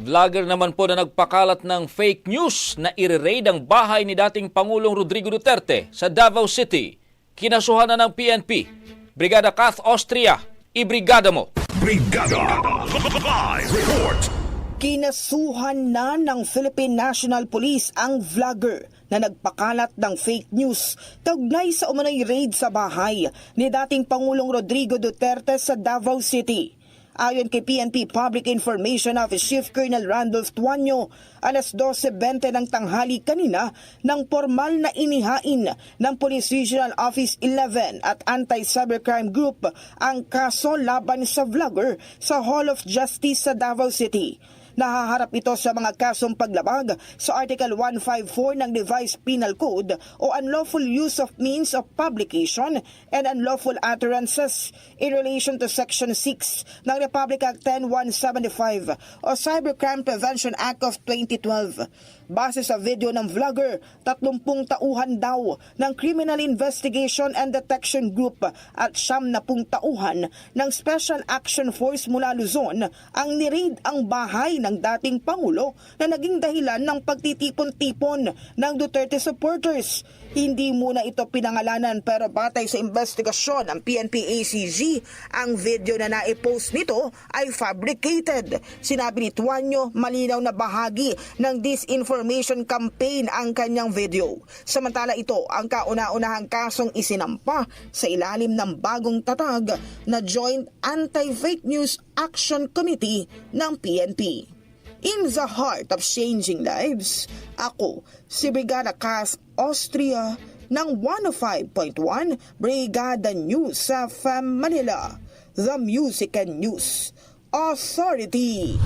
Vlogger naman po na nagpakalat ng fake news na i-raid ang bahay ni dating Pangulong Rodrigo Duterte sa Davao City. Kinasuhan na ng PNP. Brigada Kath Austria, ibrigada mo. Brigada Live Report. Kinasuhan na ng Philippine National Police ang vlogger na nagpakalat ng fake news kaugnay sa umano'y raid sa bahay ni dating Pangulong Rodrigo Duterte sa Davao City. Ayon kay PNP Public Information Office Chief Colonel Randolph Tuanyo, alas 12:20 ng tanghali kanina nang formal na inihain ng Police Regional Office 11 at Anti-Cybercrime Group ang kaso laban sa vlogger sa Hall of Justice sa Davao City. Nahaharap ito sa mga kasong paglabag sa Article 154 ng Revised Penal Code o unlawful use of means of publication and unlawful utterances in relation to Section 6 ng Republic Act 10175 o Cybercrime Prevention Act of 2012. Base sa video ng vlogger, 30 tauhan daw ng Criminal Investigation and Detection Group at 70 tauhan ng Special Action Force mula Luzon ang niraid ang bahay ng dating Pangulo na naging dahilan ng pagtitipon-tipon ng Duterte supporters. Hindi muna ito pinangalanan pero batay sa investigasyon ng PNP-ACG, ang video na naipost nito ay fabricated. Sinabi ni Tuanyo, malinaw na bahagi ng disinformation campaign ang kanyang video. Samantala ito ang kauna-unahang kasong isinampa sa ilalim ng bagong tatag na Joint Anti-Fake News Action Committee ng PNP. In the heart of changing lives, ako si Brigada Kath Austria ng 105.1 Brigada News sa FM Manila, the Music and News Authority.